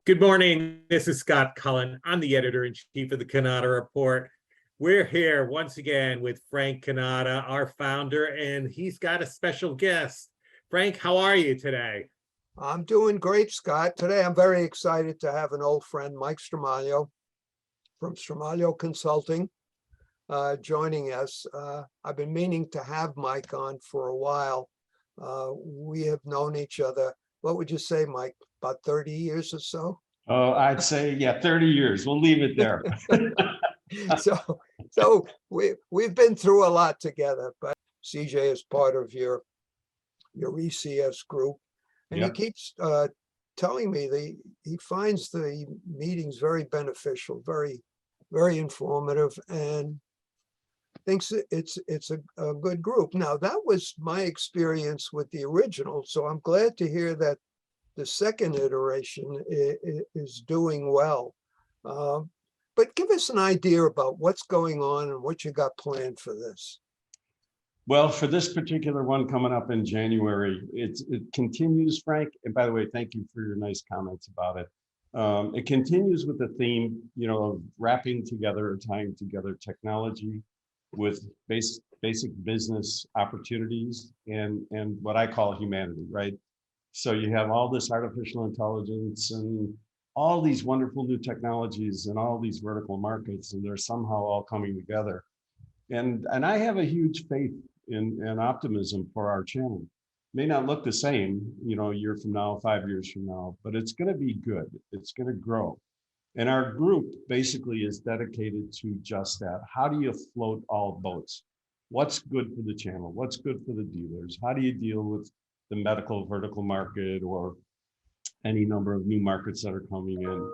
Good morning. This is Scott Cullen. I'm the editor-in-chief of the Cannata Report. We're here once again with Frank Cannata, our founder, and he's got a special guest. Frank, how are you today? I'm doing great, Scott. Today, I'm very excited to have an old friend, Mike Stramaglio from Stramaglio Consulting, joining us. I've been meaning to have Mike on for a while. We have known each other. What would you say, Mike? About 30 years or so? Oh, I'd say, yeah, 30 years. We'll leave it there. So we've been through a lot together, but CJ is part of your ECS group. And Yep. he keeps telling me he finds the meetings very beneficial, very informative, and thinks it's a good group. Now, that was my experience with the original, so I'm glad to hear that the second iteration is doing well. But give us an idea about what's going on and what you got planned for this. Well, for this particular one coming up in January, it continues, Frank. And by the way, thank you for your nice comments about it. It continues with the theme, of wrapping together or tying together technology with basic business opportunities and what I call humanity, right? So you have all this artificial intelligence and all these wonderful new technologies and all these vertical markets, and they're somehow all coming together. And I have a huge faith and optimism for our channel. May not look the same, a year from now, 5 years from now, but it's going to be good. It's going to grow. And our group basically is dedicated to just that. How do you float all boats? What's good for the channel? What's good for the dealers? How do you deal with the medical vertical market or any number of new markets that are coming in?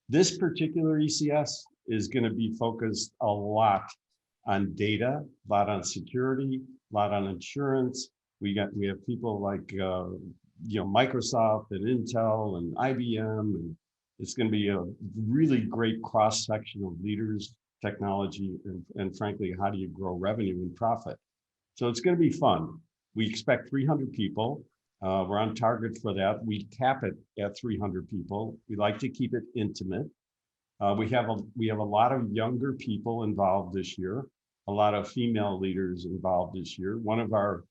This particular ECS is going to be focused a lot on data, a lot on security, a lot on insurance. We have people like Microsoft and Intel and IBM, and it's going to be a really great cross section of leaders, technology, and frankly, how do you grow revenue and profit? So it's going to be fun. We expect 300 people. We're on target for that. We cap it at 300 people. We like to keep it intimate. We have a lot of younger people involved this year, a lot of female leaders involved this year. One of our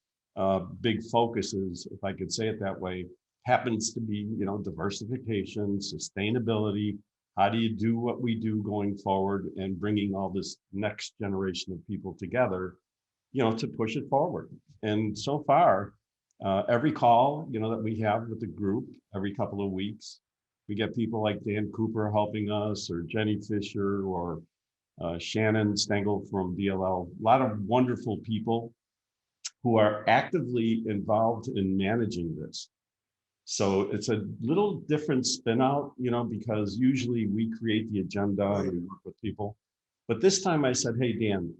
big focuses, if I could say it that way, happens to be, diversification, sustainability. How do you do what we do going forward and bringing all this next generation of people together, to push it forward. And so far, every call, that we have with the group every couple of weeks, we get people like Dan Cooper helping us, or Jenny Fisher, or Shannon Stengel from DLL. A lot of wonderful people who are actively involved in managing this. So it's a little different spin out, because usually we create the agenda and we work with people. But this time I said, hey, Dan,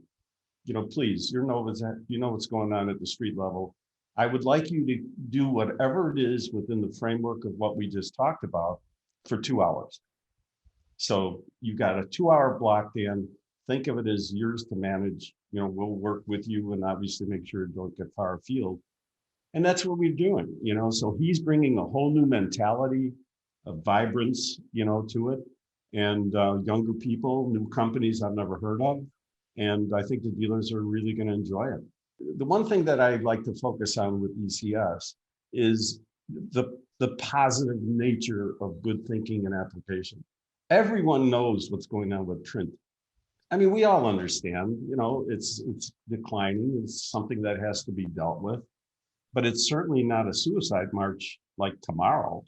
please, you know what's going on at the street level. I would like you to do whatever it is within the framework of what we just talked about for 2 hours. So you've got a 2-hour block, Dan. Think of it as yours to manage. We'll work with you and obviously make sure you don't get far afield. And that's what we're doing, so he's bringing a whole new mentality, a vibrance, to it, and younger people, new companies I've never heard of. And I think the dealers are really going to enjoy it. The one thing that I like to focus on with ECS is the positive nature of good thinking and application. Everyone knows what's going on with print. I mean, we all understand, it's declining. It's something that has to be dealt with, but it's certainly not a suicide march like tomorrow,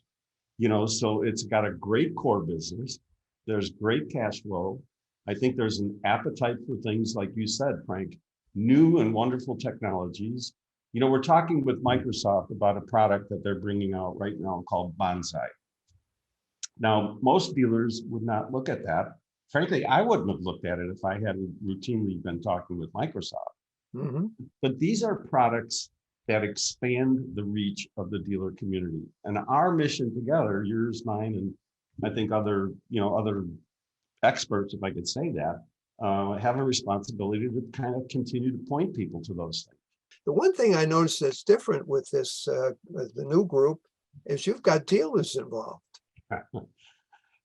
so it's got a great core business. There's great cash flow. I think there's an appetite for things like you said, Frank, new and wonderful technologies. We're talking with Microsoft about a product that they're bringing out right now called Bonsai. Now, most dealers would not look at that. Frankly, I wouldn't have looked at it if I hadn't routinely been talking with Microsoft. Mm-hmm. But these are products that expand the reach of the dealer community. And our mission together, yours, mine, and I think other experts, if I could say that, have a responsibility to kind of continue to point people to those things. The one thing I noticed that's different with this, the new group, is you've got dealers involved.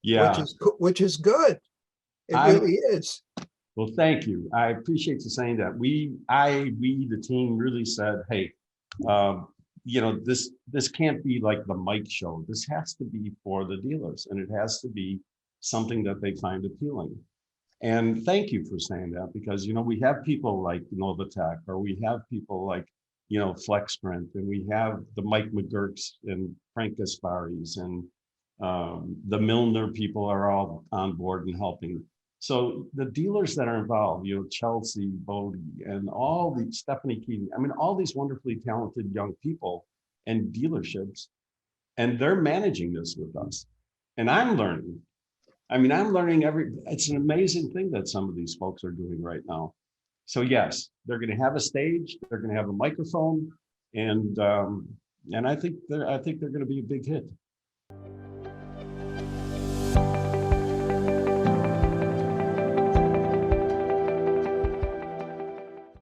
Yeah. which is good. It I- really is. Well, thank you. I appreciate you saying that. We, the team really said, hey, this can't be like the Mike show. This has to be for the dealers, and it has to be something that they find appealing. And thank you for saying that, because, we have people like Novatech, or we have people like, FlexPrint, and we have the Mike McGurks and Frank Gaspari's, and the Milner people are all on board and helping. So the dealers that are involved, Chelsea, Bodie, and all the Stephanie Keating, I mean, all these wonderfully talented young people and dealerships, and they're managing this with us. And I'm learning. I mean, I'm learning it's an amazing thing that some of these folks are doing right now. So yes, they're going to have a stage, they're going to have a microphone, and I think they're going to be a big hit.